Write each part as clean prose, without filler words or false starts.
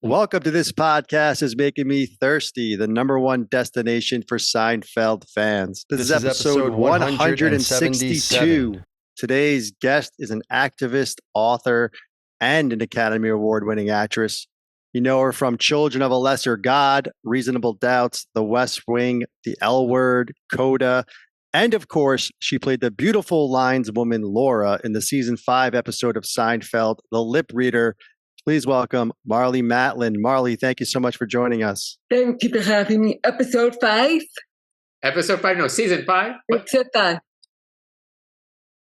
Welcome to This Podcast Is Making Me Thirsty, the number one destination for Seinfeld fans. This is episode 162. Today's guest is an activist, author, and an Academy Award winning actress. You know her from Children of a Lesser God, Reasonable Doubts, The West Wing, The L Word, CODA, and of course, she played the beautiful lines woman Laura in the season 5 episode of Seinfeld, The Lip Reader. Please welcome Marlee Matlin. Marlee, thank you so much for joining us. Thank you for having me. Episode 5? Episode 5? No, season 5? Episode 5.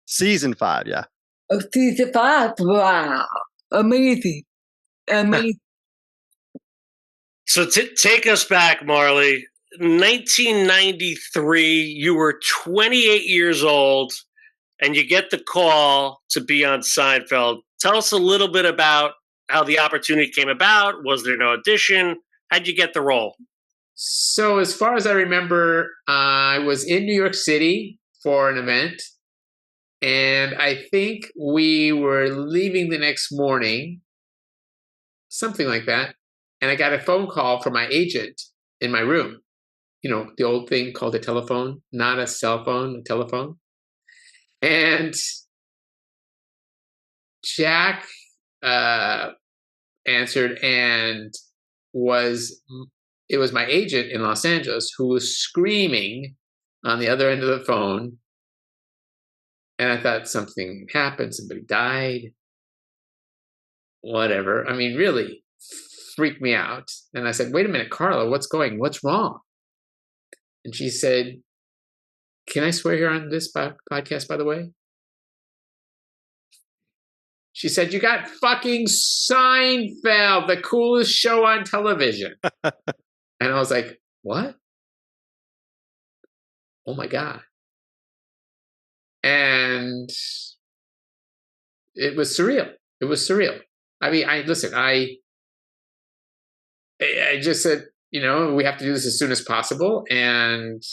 Season 5, yeah. Oh, season 5. Wow. Amazing. Amazing. So take us back, Marlee. 1993, you were 28 years old, and you get the call to be on Seinfeld. Tell us a little bit about how the opportunity came about. Was there no audition? How'd you get the role? So as far as I remember, I was in New York City for an event, and I think we were leaving the next morning, something like that, and I got a phone call from my agent in my room. You know, the old thing called a telephone, not a cell phone, a telephone. And Jack answered, and it was my agent in Los Angeles who was screaming on the other end of the phone. And I thought something happened, somebody died, whatever. I mean, really freaked me out. And I said, wait a minute, Carla, what's wrong? And she said, can I swear here on this podcast, by the way? She said, you got fucking Seinfeld, the coolest show on television. And I was like, what? Oh my God. And it was surreal. It was surreal. I mean, I just said, you know, we have to do this as soon as possible. And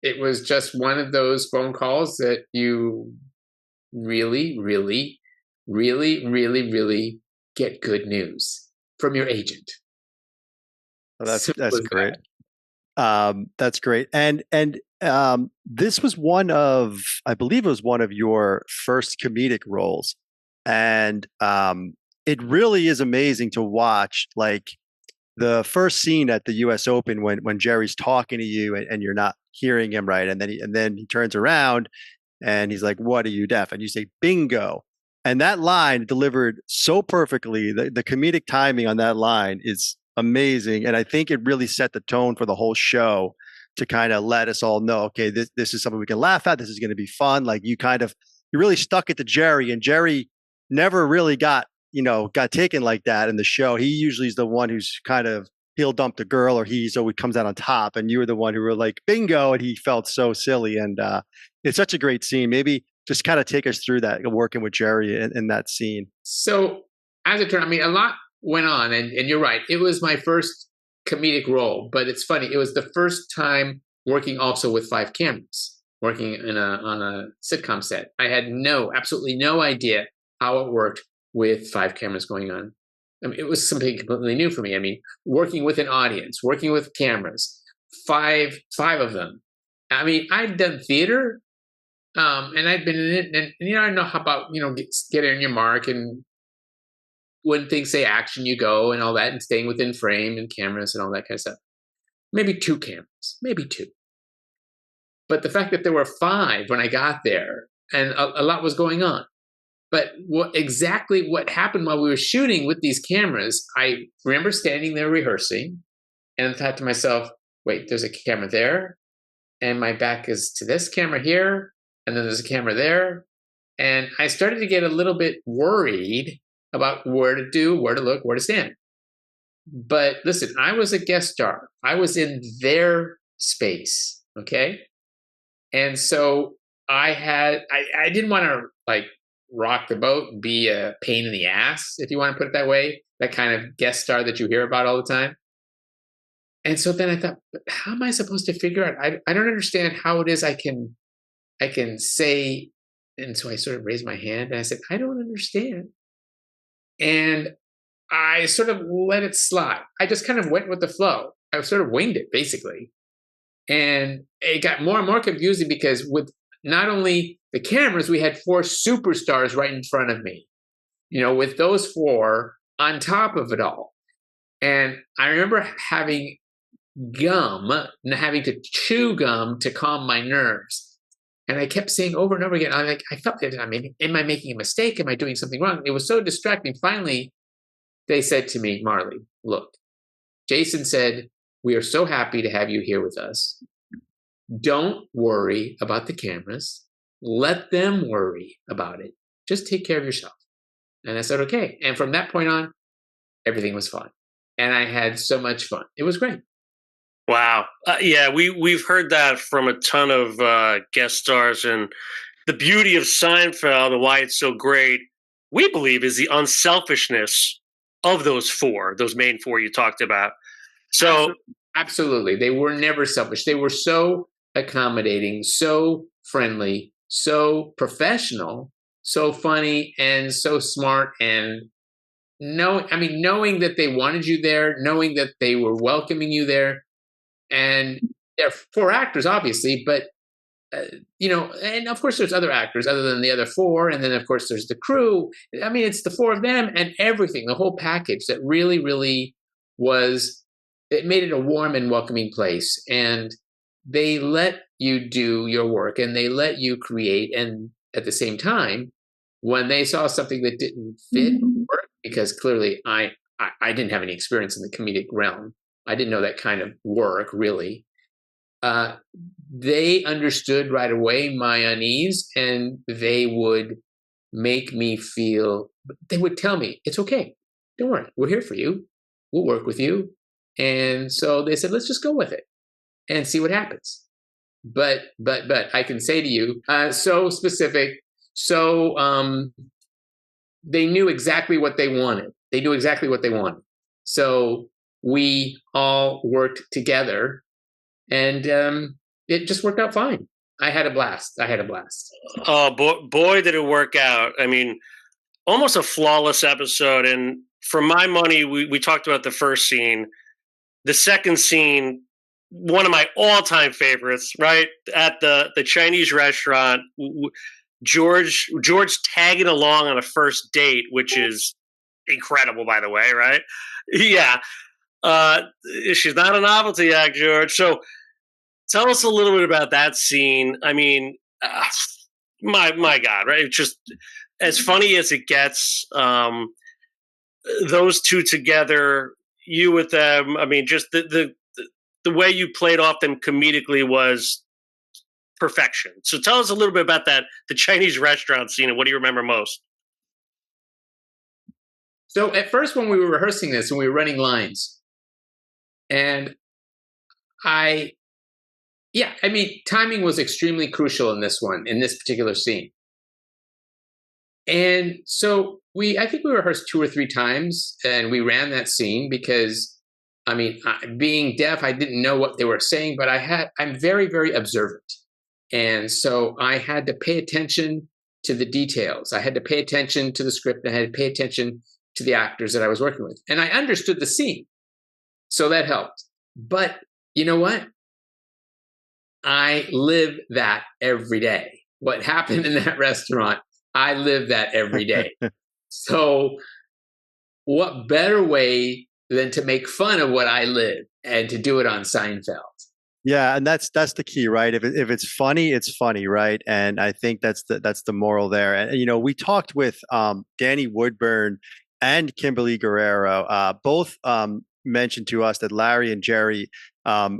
it was just one of those phone calls that you really, really, really, really, really get good news from your agent. Well, that's great. That's great. And this was I believe it was one of your first comedic roles. And it really is amazing to watch, like the first scene at the US Open when Jerry's talking to you and you're not hearing him right. And then he turns around and he's like, what are you, deaf? And you say, bingo. And that line delivered so perfectly, the comedic timing on that line is amazing. And I think it really set the tone for the whole show to kind of let us all know, okay, this is something we can laugh at. This is going to be fun. Like you really stuck it to Jerry, and Jerry never really got taken like that in the show. He usually is the one who's kind of, he'll dump the girl or he comes out on top. And you were the one who were like, bingo. And he felt so silly. And it's such a great scene. Maybe just kind of take us through that, working with Jerry in that scene. So as it turned, I mean, a lot went on, and you're right. It was my first comedic role, but it's funny. It was the first time working also with 5 cameras, working on a sitcom set. I had absolutely no idea how it worked with 5 cameras going on. I mean, it was something completely new for me. I mean, working with an audience, working with cameras, five of them. I mean, I'd done theater. And I'd been in it, and I know how about, get in your mark, and when things say action, you go and all that, and staying within frame and cameras and all that kind of stuff. Maybe 2 cameras, maybe 2. But the fact that there were 5 when I got there, and a lot was going on. But what happened while we were shooting with these cameras, I remember standing there rehearsing, and I thought to myself, wait, there's a camera there, and my back is to this camera here, and then there's a camera there. And I started to get a little bit worried about where to look, where to stand. But listen, I was a guest star. I was in their space, okay? And so I didn't want to like rock the boat and be a pain in the ass, if you want to put it that way, that kind of guest star that you hear about all the time. And so then I thought, how am I supposed to figure out? I don't understand how it is I can say, and so I sort of raised my hand and I said, I don't understand. And I sort of let it slide. I just kind of went with the flow. I sort of winged it, basically. And it got more and more confusing because with not only the cameras, we had 4 superstars right in front of me, with those 4 on top of it all. And I remember having gum and having to chew gum to calm my nerves. And I kept saying over and over again, I felt that, am I making a mistake? Am I doing something wrong? It was so distracting. Finally, they said to me, Marlee, look, Jason said, we are so happy to have you here with us. Don't worry about the cameras. Let them worry about it. Just take care of yourself. And I said, okay. And from that point on, everything was fine. And I had so much fun. It was great. Wow. Yeah, we've heard that from a ton of guest stars. And the beauty of Seinfeld and why it's so great, we believe, is the unselfishness of those main 4 you talked about. So absolutely. They were never selfish. They were so accommodating, so friendly, so professional, so funny, and so smart. And knowing that they wanted you there, knowing that they were welcoming you there. And they're 4 actors, obviously, but, and of course there's other actors other than the other 4. And then, of course, there's the crew. It's the 4 of them and everything, the whole package that really, really it made it a warm and welcoming place. And they let you do your work and they let you create. And at the same time, when they saw something that didn't fit or work, because clearly I didn't have any experience in the comedic realm, I didn't know that kind of work, really. They understood right away my unease, and they would make me feel, they would tell me, it's okay. Don't worry. We're here for you. We'll work with you. And so they said, let's just go with it and see what happens. But I can say to you, so specific. So they knew exactly what they wanted. They knew exactly what they wanted. So we all worked together, and it just worked out fine. I had a blast. Oh, boy, did it work out. Almost a flawless episode. And for my money, we talked about the first scene. The second scene, one of my all-time favorites, right? At the Chinese restaurant, George tagging along on a first date, which is incredible, by the way, right? Yeah. She's not a novelty act, George. So tell us a little bit about that scene. My God, right? It's just as funny as it gets. Those 2 together, you with them. Just the way you played off them comedically was perfection. So tell us a little bit about the Chinese restaurant scene, and what do you remember most? So at first, when we were rehearsing this and we were running lines, and timing was extremely crucial in this particular scene. And so I think we rehearsed 2 or 3 times, and we ran that scene because, being deaf, I didn't know what they were saying, but I'm very, very observant. And so I had to pay attention to the details. I had to pay attention to the script. I had to pay attention to the actors that I was working with. And I understood the scene. So that helped. But you know what? I live that every day. What happened in that restaurant, I live that every day. So what better way than to make fun of what I live and to do it on Seinfeld? Yeah, and that's the key, right? If it's funny, it's funny, right? And I think that's the moral there. And we talked with Danny Woodburn and Kimberly Guerrero, both mentioned to us that Larry and Jerry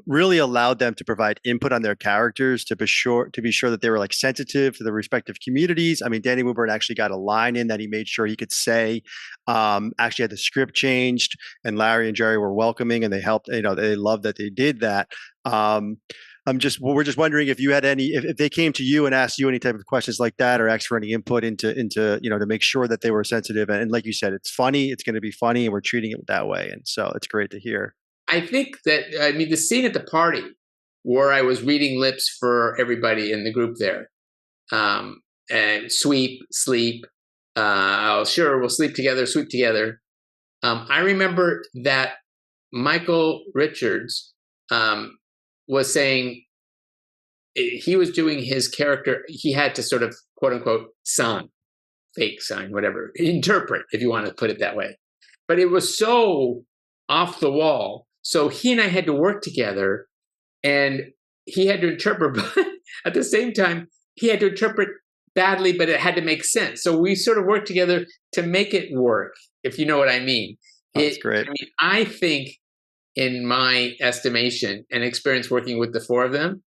really allowed them to provide input on their characters to be sure that they were sensitive to the respective communities. Danny Woodburn actually got a line in that he made sure he could say. Actually had the script changed, and Larry and Jerry were welcoming, and they helped. They loved that they did that. We're just wondering if you had if they came to you and asked you any type of questions like that, or asked for any input into to make sure that they were sensitive. And like you said, it's funny. It's going to be funny, and we're treating it that way. And so it's great to hear. I think that the scene at the party where I was reading lips for everybody in the group there, and sweep, sleep. Sure, we'll sleep together, sweep together. I remember that Michael Richards was saying he was doing his character. He had to sort of, quote unquote, sign, fake sign, whatever, interpret, if you want to put it that way. But it was so off the wall. So he and I had to work together, and he had to interpret, but at the same time, he had to interpret badly, but it had to make sense. So we sort of worked together to make it work, if you know what I mean. That's great. I mean, I think, in my estimation and experience working with the four of them,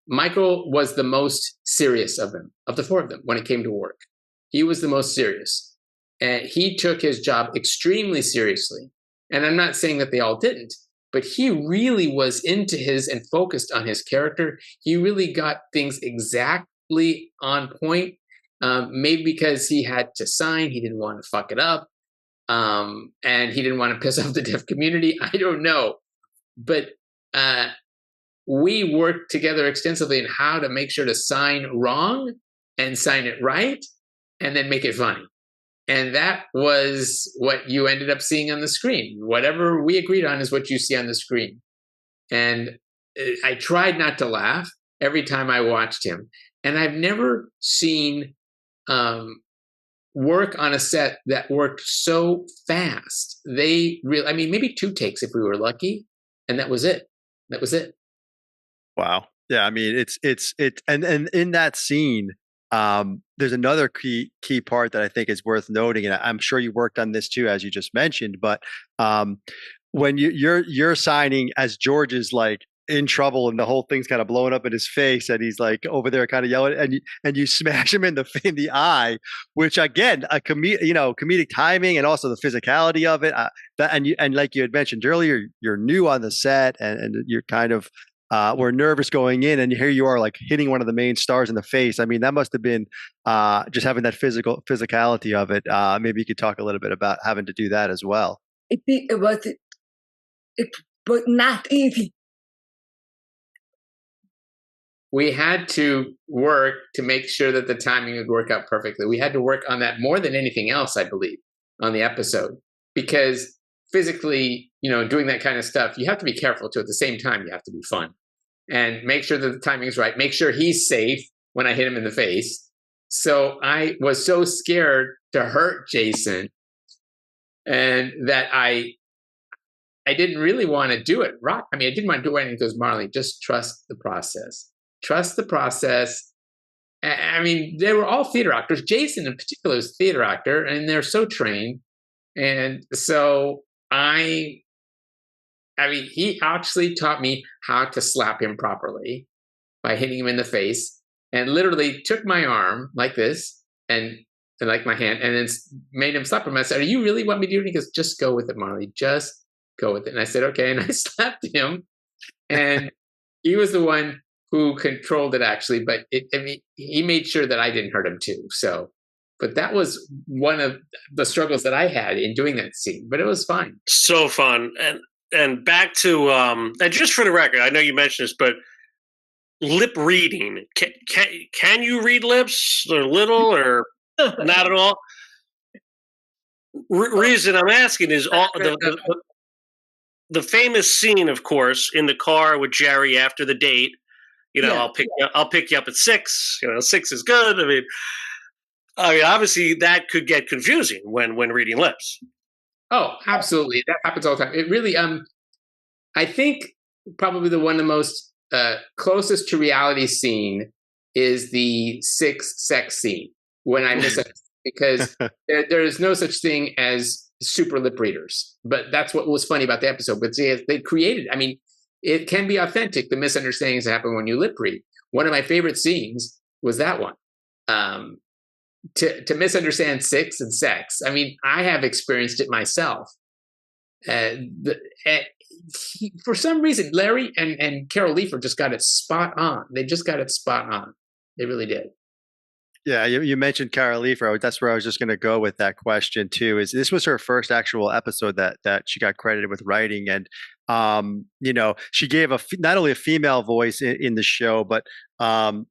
Michael was the most serious of them, of the four of them, when it came to work. He was the most serious. And he took his job extremely seriously. And I'm not saying that they all didn't, but he really was into his and focused on his character. He really got things exactly on point, maybe because he had to sign. He didn't want to fuck it up. And he didn't want to piss off the deaf community. I don't know. But we worked together extensively in how to make sure to sign wrong and sign it right and then make it funny. And that was what you ended up seeing on the screen. Whatever we agreed on is what you see on the screen. And I tried not to laugh every time I watched him. And I've never seen work on a set that worked so fast. They really, I mean, maybe 2 takes if we were lucky. And that was it. That was it. Wow. Yeah. I mean, and in that scene, there's another key part that I think is worth noting, and I'm sure you worked on this too, as you just mentioned. But when you're signing as George is like in trouble and the whole thing's kind of blowing up in his face, and he's like over there kind of yelling, and you smash him in the eye, which again, comedic timing and also the physicality of it. And like you had mentioned earlier, you're new on the set, and you're kind of. We're nervous going in, and here you are like hitting one of the main stars in the face. I mean, that must have been just having that physicality of it. Maybe you could talk a little bit about having to do that as well. It was not easy. We had to work to make sure that the timing would work out perfectly. We had to work on that more than anything else, I believe, on the episode, because physically, doing that kind of stuff, you have to be careful too. At the same time, you have to be fun and make sure that the timing is right. Make sure he's safe when I hit him in the face. So I was so scared to hurt Jason, and that I didn't really want to do it. I mean, I didn't want to do anything. He goes, Marlee, just trust the process. Trust the process. I mean, they were all theater actors. Jason in particular is a theater actor, and they're so trained. And so I mean, he actually taught me how to slap him properly by hitting him in the face, and literally took my arm like this and like my hand, and then made him slap him. I said, "Are you really want me to do it?" He goes, "Just go with it, Marlee. Just go with it." And I said, "Okay." And I slapped him, and he was the one who controlled it actually. But he made sure that I didn't hurt him too. So, but that was one of the struggles that I had in doing that scene. But it was fine. So fun. And back to and just for the record, I know you mentioned this, but lip reading. Can you read lips, or little, or not at all? Reason I'm asking is all the famous scene, of course, in the car with Jerry after the date. I'll pick you up at 6. 6 is good. I mean, obviously that could get confusing when reading lips. Oh, absolutely. That happens all the time. It really, I think probably the one of the most closest to reality scene is the 6 sex scene, when I miss it, because there is no such thing as super lip readers. But that's what was funny about the episode. But they created, I mean, it can be authentic, the misunderstandings that happen when you lip read. One of my favorite scenes was that one. To misunderstand 6 and sex. I mean, I have experienced it myself. For some reason, Larry and Carol Leifer just got it spot on. They just got it spot on. They really did. Yeah, you mentioned Carol Leifer. That's where I was just going to go with that question too. Is this was her first actual episode that she got credited with writing, and she gave not only a female voice in the show, but a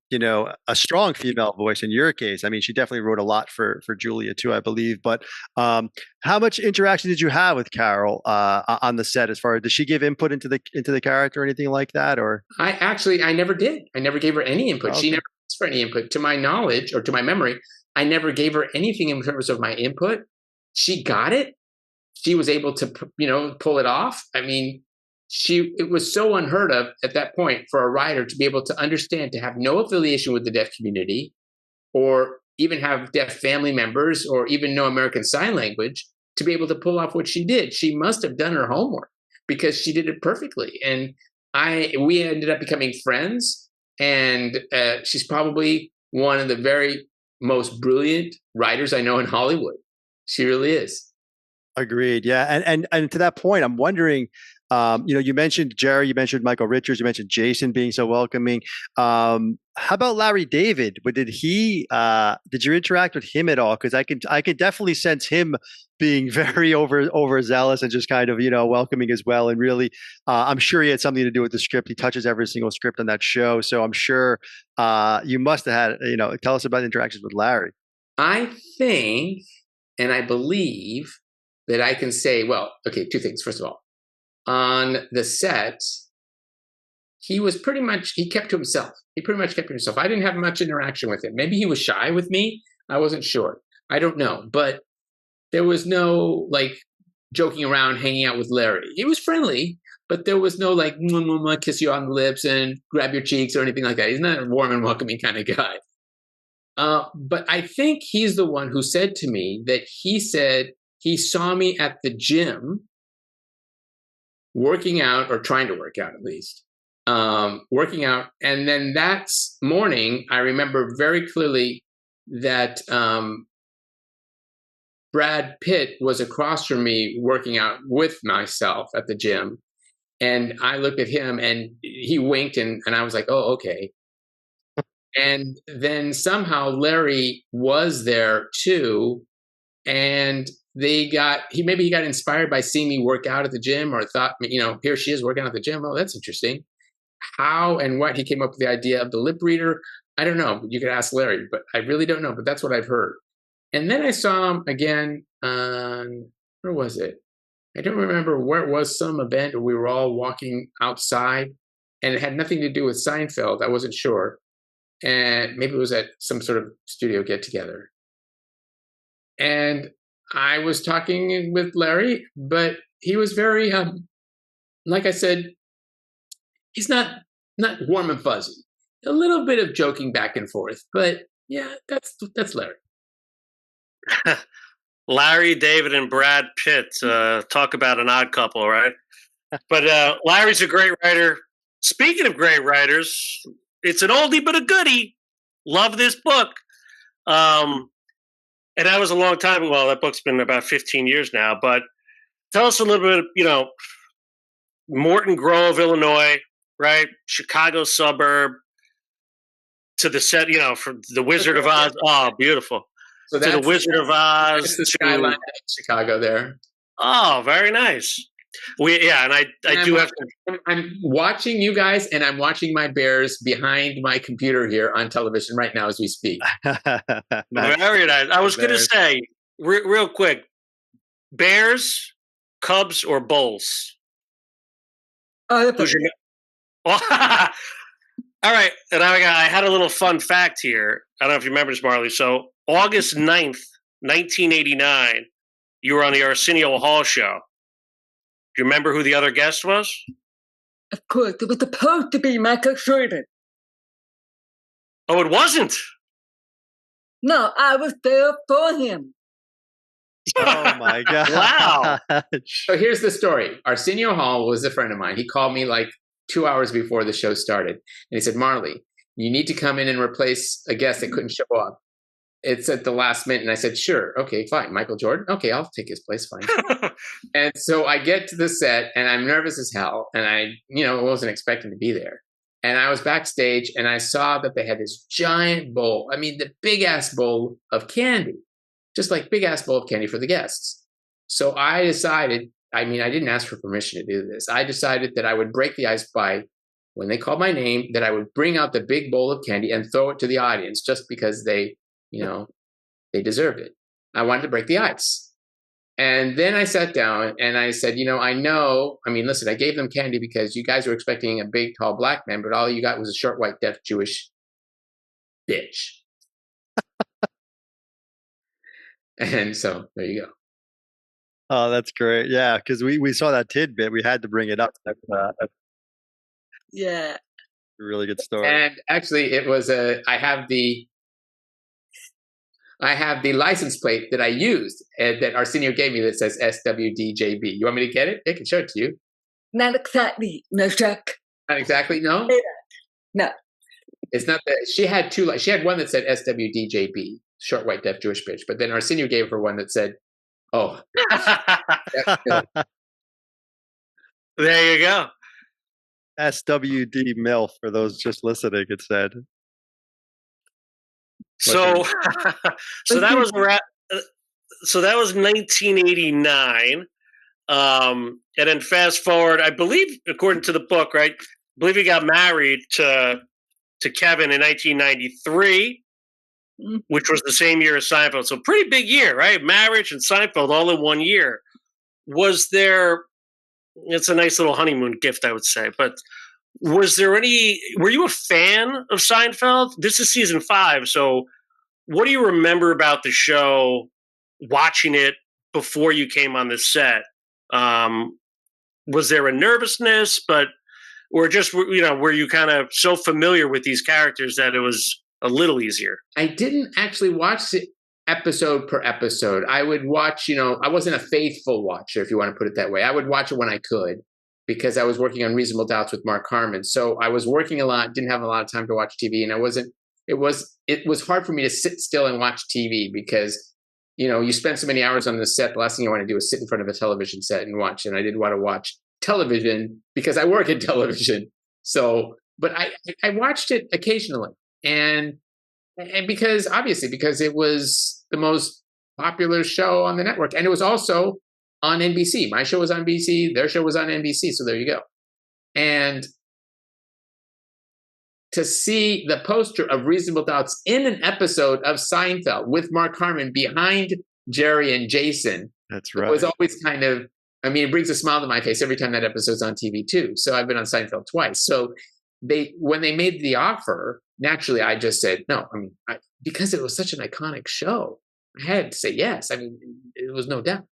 strong female voice in your case. I mean, she definitely wrote a lot for Julia too, I believe. But how much interaction did you have with Carol on the set? As far as did she give input into the character or anything like that? Or I never did. I never gave her any input. Okay. She never asked for any input. To my knowledge or to my memory, I never gave her anything in terms of my input. She got it. She was able to, pull it off. I mean, it was so unheard of at that point for a writer to be able to understand, to have no affiliation with the deaf community, or even have deaf family members, or even know American Sign Language, to be able to pull off what she did. She must have done her homework, because she did it perfectly. And we ended up becoming friends. And she's probably one of the very most brilliant writers I know in Hollywood. She really is. Agreed. Yeah. And to that point, I'm wondering, you mentioned Jerry, you mentioned Michael Richards, you mentioned Jason being so welcoming. How about Larry David? Did you interact with him at all? Because I could definitely sense him being very overzealous and just kind of, welcoming as well. And really, I'm sure he had something to do with the script. He touches every single script on that show. So I'm sure you must have had, tell us about the interactions with Larry. I think, and I believe that I can say, well, okay, two things. First of all, on the set, he kept to himself. He pretty much kept to himself. I didn't have much interaction with him. Maybe he was shy with me. I wasn't sure. I don't know. But there was no joking around, hanging out with Larry. He was friendly, but there was no kiss you on the lips and grab your cheeks or anything like that. He's not a warm and welcoming kind of guy. But I think he's the one who said to me that he said he saw me at the gym working out, or trying to work out at least, working out. And then that morning, I remember very clearly that Brad Pitt was across from me working out with myself at the gym. And I looked at him and he winked, and I was like, oh, okay. And then somehow Larry was there too. And he got inspired by seeing me work out at the gym, or thought, here she is working out at the gym. Oh, that's interesting. How and what he came up with the idea of the lip reader, I don't know. You could ask Larry, but I really don't know. But that's what I've heard. And then I saw him again on, where was it? I don't remember where it was, some event where we were all walking outside, and it had nothing to do with Seinfeld. I wasn't sure. And maybe it was at some sort of studio get together. And I was talking with Larry, but he was very, like I said, he's not warm and fuzzy. A little bit of joking back and forth, but yeah, that's Larry. Larry, David, and Brad Pitt. Talk about an odd couple, right? But Larry's a great writer. Speaking of great writers, it's an oldie but a goodie. Love this book. And that was a long time ago. Well, that book's been about 15 years now. But tell us a little bit, Morton Grove, Illinois, right? Chicago suburb, to the set, from the Wizard of Oz. Oh, beautiful. So to the Wizard of Oz. That's the skyline of Chicago there. Oh, very nice. I'm watching you guys, and I'm watching my Bears behind my computer here on television right now as we speak. Nice. Very nice. I was going to say, real quick, Bears, Cubs, or Bulls? All right. And I had a little fun fact here. I don't know if you remember this, Marlee. So August 9th, 1989, you were on the Arsenio Hall show. Do you remember who the other guest was? Of course, it was supposed to be Michael Jordan. Oh, it wasn't? No, I was there for him. Oh my God. Wow. So here's the story. Arsenio Hall was a friend of mine. He called me 2 hours before the show started. And he said, Marlee, you need to come in and replace a guest that couldn't show up. It's at the last minute. And I said, sure. Okay, fine. Michael Jordan. Okay, I'll take his place. Fine. And so I get to the set and I'm nervous as hell. And I wasn't expecting to be there. And I was backstage and I saw that they had this giant bowl. I mean, the big ass bowl of candy, just like big ass bowl of candy for the guests. So I decided, I mean, I didn't ask for permission to do this. I decided that I would break the ice by, when they called my name, that I would bring out the big bowl of candy and throw it to the audience just because they, you know, they deserved it. I wanted to break the ice. And then I sat down and I said, you know, I mean, listen, I gave them candy because you guys were expecting a big, tall black man, but all you got was a short, white, deaf, Jewish bitch. And so there you go. Oh, that's great. Yeah, because we saw that tidbit. We had to bring it up. That's Yeah. a really good story. And actually, it was I have the license plate that I used that Arsenio gave me that says SWDJB. You want me to get it? I can show it to you. Not exactly. No, Chuck. Not exactly, no? No. It's not that. She had two. She had one that said SWDJB, short, white, deaf, Jewish bitch. But then Arsenio gave her one that said, oh. There you go. SWD MILF for those just listening, it said. So, so that was 1989, and then fast forward. I believe, according to the book, right? I believe he got married to Kevin in 1993, which was the same year as Seinfeld. So, pretty big year, right? Marriage and Seinfeld all in one year. Was there? It's a nice little honeymoon gift, I would say, but. Were you a fan of Seinfeld? This is season 5. So what do you remember about the show, watching it before you came on the set? Was there a nervousness, or just, were you kind of so familiar with these characters that it was a little easier? I didn't actually watch it episode per episode. I would watch, I wasn't a faithful watcher, if you want to put it that way. I would watch it when I could, because I was working on Reasonable Doubts with Mark Harmon. So I was working a lot, didn't have a lot of time to watch TV. And it was hard for me to sit still and watch TV because, you spend so many hours on the set. The last thing you want to do is sit in front of a television set and watch. And I didn't want to watch television because I work in television. So, but I watched it occasionally. And because it was the most popular show on the network. And it was also on NBC. My show was on NBC. Their show was on NBC. So there you go. And to see the poster of Reasonable Doubts in an episode of Seinfeld with Mark Harmon behind Jerry and Jason. That's right. It was always kind of, it brings a smile to my face every time that episode's on TV too. So I've been on Seinfeld twice. So when they made the offer, naturally I just said no. Because it was such an iconic show, I had to say yes. It was no doubt.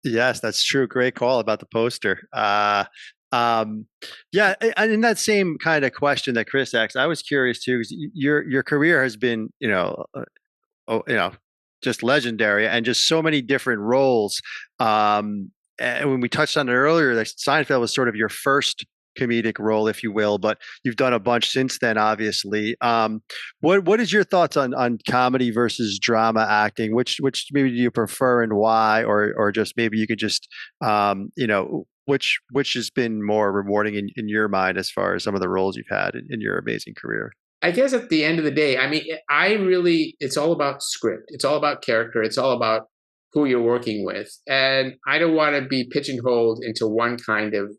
Yes, that's true. Great call about the poster. Yeah, and in that same kind of question that Chris asked, I was curious too, because your career has been, just legendary and just so many different roles. And when we touched on it earlier, that Seinfeld was sort of your first comedic role, if you will, but you've done a bunch since then, obviously. What is your thoughts on comedy versus drama acting? Which maybe do you prefer and why, or just maybe you could just which has been more rewarding in your mind as far as some of the roles you've had in your amazing career? I guess at the end of the day, it's all about script. It's all about character. It's all about who you're working with. And I don't want to be pigeonholed into one kind of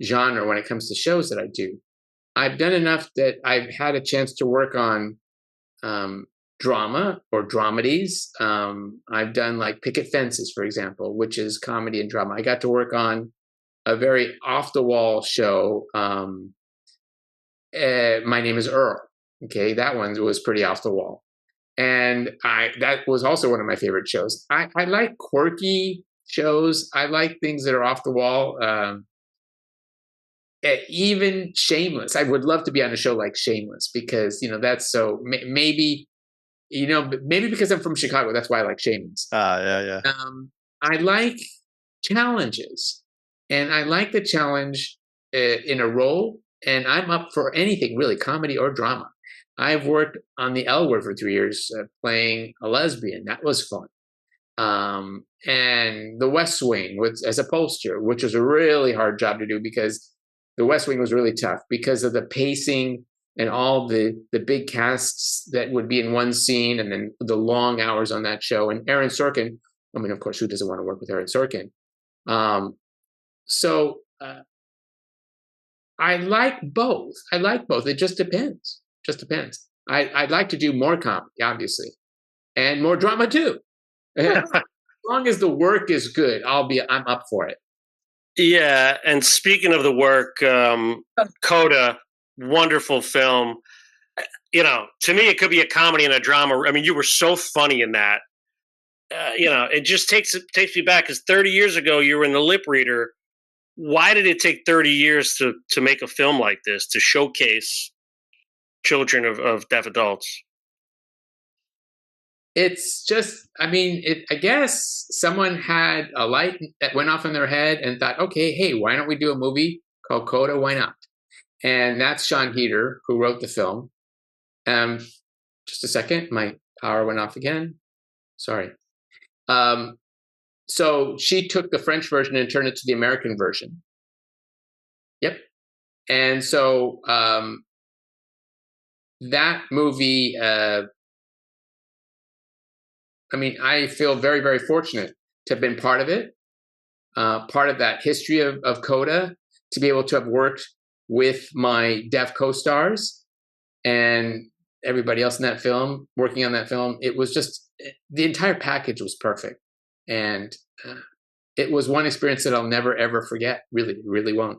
genre when it comes to shows that I do. I've done enough that I've had a chance to work on drama or dramedies. I've done like Picket Fences, for example, which is comedy and drama. I got to work on a very off-the-wall show. My Name is Earl. Okay, that one was pretty off the wall. And that was also one of my favorite shows. I like quirky shows. I like things that are off the wall. Even Shameless. I would love to be on a show like Shameless because, that's so maybe because I'm from Chicago, that's why I like Shameless. Yeah. I like challenges, and I like the challenge in a role, and I'm up for anything really, comedy or drama. I've worked on the L Word for 3 years, playing a lesbian. That was fun. And The West Wing as a poster, which was a really hard job to do because The West Wing was really tough because of the pacing and all the big casts that would be in one scene, and then the long hours on that show. And Aaron Sorkin, I mean, of course, who doesn't want to work with Aaron Sorkin? I like both. It just depends. I'd like to do more comedy, obviously, and more drama too. As long as the work is good, I'm up for it. Yeah, and speaking of the work, CODA, wonderful film. You know, to me, it could be a comedy and a drama. I mean, you were so funny in that. You know, it just takes me back, because 30 years ago you were in The Lip Reader. Why did it take 30 years to make a film like this, to showcase children of deaf adults? It's just, I mean, I guess someone had a light that went off in their head and thought, okay, hey, why don't we do a movie called CODA? Why not? And that's Sean Heder, who wrote the film. Just a second, my power went off again. Sorry. So she took the French version and turned it to the American version. Yep. And so that movie, I mean, I feel very, very fortunate to have been part of it, part of that history of CODA, to be able to have worked with my deaf co-stars and everybody else in that film, working on that film. It was just, the entire package was perfect. And it was one experience that I'll never, ever forget. Really, really won't.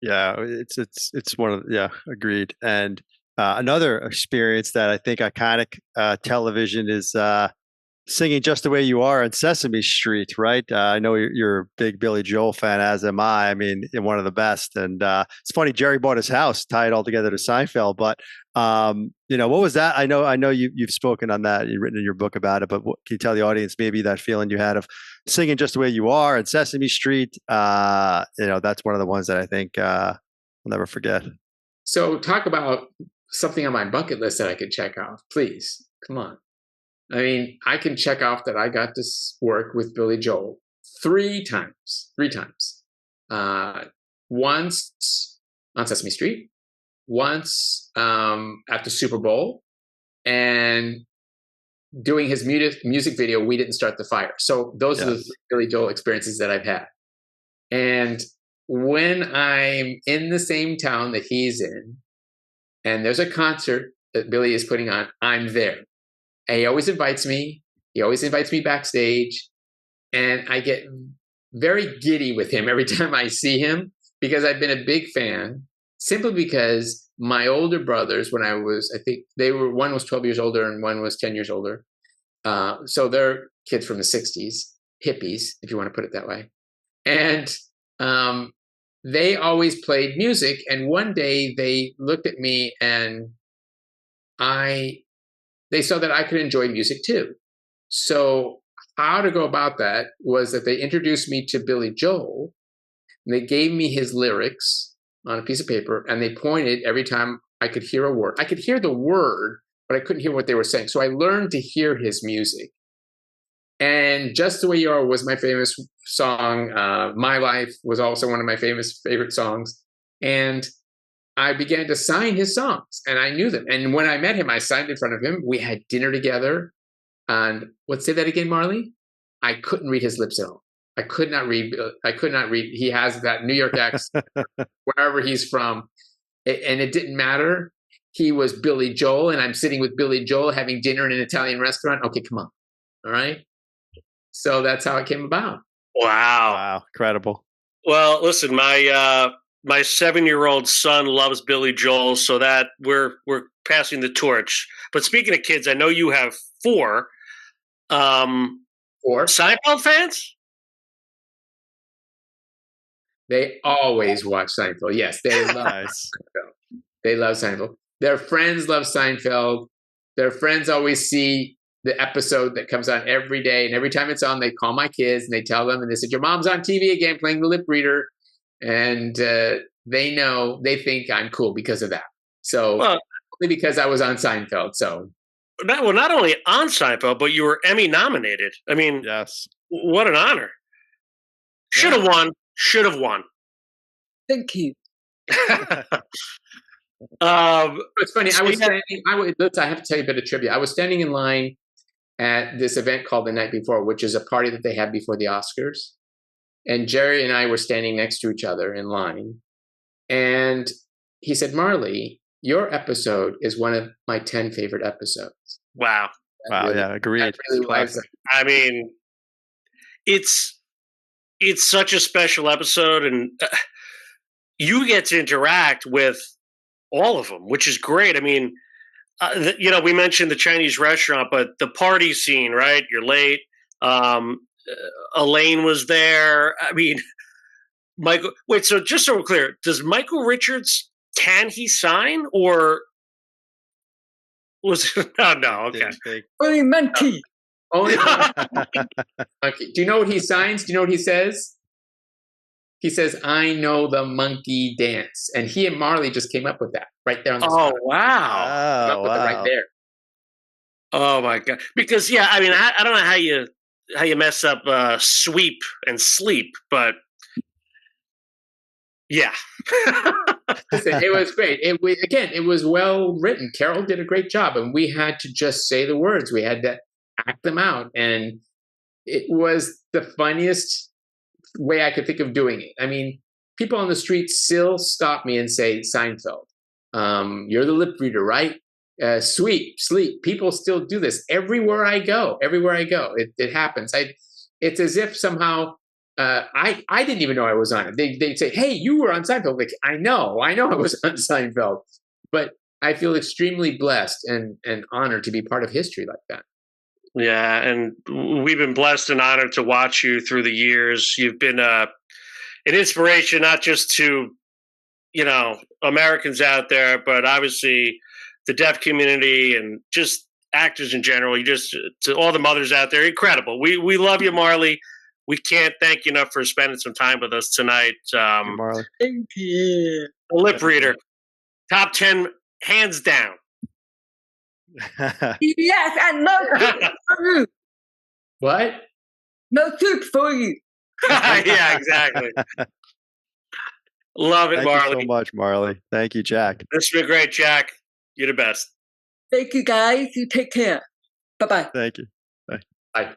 Yeah, it's one of, yeah, agreed. And another experience that I think iconic television is singing "Just the Way You Are" on Sesame Street, right? I know you're a big Billy Joel fan, as am I. I mean, one of the best. And it's funny, Jerry Bought His House, tie it all together to Seinfeld. But you know, what was that? I know you've spoken on that, you've written in your book about it. But can you tell the audience maybe that feeling you had of singing "Just the Way You Are" and Sesame Street? You know, that's one of the ones that I think I'll never forget. So, talk about something on my bucket list that I could check off. Please, come on. I mean, I can check off that I got to work with Billy Joel three times. Once on Sesame Street, once at the Super Bowl, and doing his music video, "We Didn't Start the Fire." So those are the three Billy Joel experiences that I've had. And when I'm in the same town that he's in, and there's a concert that Billy is putting on, I'm there. And he always invites me. He always invites me backstage. And I get very giddy with him every time I see him, because I've been a big fan, simply because my older brothers, when I think one was 12 years older and one was 10 years older. So they're kids from the 60s, hippies, if you want to put it that way. And they always played music. And one day they looked at me and they saw that I could enjoy music too. So how to go about that was that they introduced me to Billy Joel, and they gave me his lyrics on a piece of paper, and they pointed every time I could hear a word. I could hear the word, but I couldn't hear what they were saying. So I learned to hear his music. And "Just the Way You Are" was my famous song. "My Life" was also one of my favorite songs. And I began to sign his songs, and I knew them. And when I met him, I signed in front of him. We had dinner together. And say that again, Marlee? I couldn't read his lips at all. I could not read. He has that New York accent, wherever he's from. And it didn't matter. He was Billy Joel, and I'm sitting with Billy Joel having dinner in an Italian restaurant. Okay, come on. All right. So that's how it came about. Wow. Incredible. Well, listen, my 7-year-old son loves Billy Joel, so that we're passing the torch. But speaking of kids, I know you have 4. 4 Seinfeld fans? They always watch Seinfeld. Yes, they love Seinfeld. They love Seinfeld. Their friends love Seinfeld. Their friends always see the episode that comes on every day. And every time it's on, they call my kids and they tell them, and they said, "Your mom's on TV again playing The Lip Reader." And they know, they think I'm cool because of that. So only because I was on Seinfeld. So not only on Seinfeld, but you were Emmy nominated. I mean, yes, what an honor. Should have won. Thank you. It's funny. I was standing. I have to tell you a bit of trivia. I was standing in line at this event called The Night Before, which is a party that they had before the Oscars. And Jerry and I were standing next to each other in line. And he said, "Marlee, your episode is one of my 10 favorite episodes." Wow. Wow. Yeah. Agreed. Really was. I mean, it's such a special episode, and you get to interact with all of them, which is great. I mean, we mentioned the Chinese restaurant, but the party scene, right? You're late. Elaine was there. I mean, Michael. Wait, so just so we're clear, does Michael Richards, can he sign, or was no? Okay. Only monkey. Only monkey. Do you know what he signs? Do you know what he says? He says, "I know the monkey dance," and he and Marlee just came up with that right there on the spot. Wow! Came up with it right there. Oh my god! Because I mean, I don't know how you mess up sweep and sleep, but yeah. Listen, it was great. It was well written. Carol did a great job, and we had to just say the words. We had to act them out, and it was the funniest way I could think of doing it. I mean, people on the street still stop me and say, "Seinfeld, you're the lip reader, right? Sweep, sleep." People still do this everywhere I go. Everywhere I go, it happens. It's as if somehow I didn't even know I was on it. They'd say, "Hey, you were on Seinfeld." Like, I know I was on Seinfeld, but I feel extremely blessed and honored to be part of history like that. Yeah, and we've been blessed and honored to watch you through the years. You've been an inspiration, not just to Americans out there, but obviously the deaf community and just actors in general. You just, to all the mothers out there, incredible. We love you, Marlee. We can't thank you enough for spending some time with us tonight. Marlee. Thank you. A lip reader, top 10 hands down. Yes, and no soup for you. What? No soup for you. Yeah, exactly. Love it, Marlee. Thank you so much, Marlee. Thank you, Jack. This has been great, Jack. You're the best. Thank you, guys. You take care. Bye-bye. Thank you. Bye.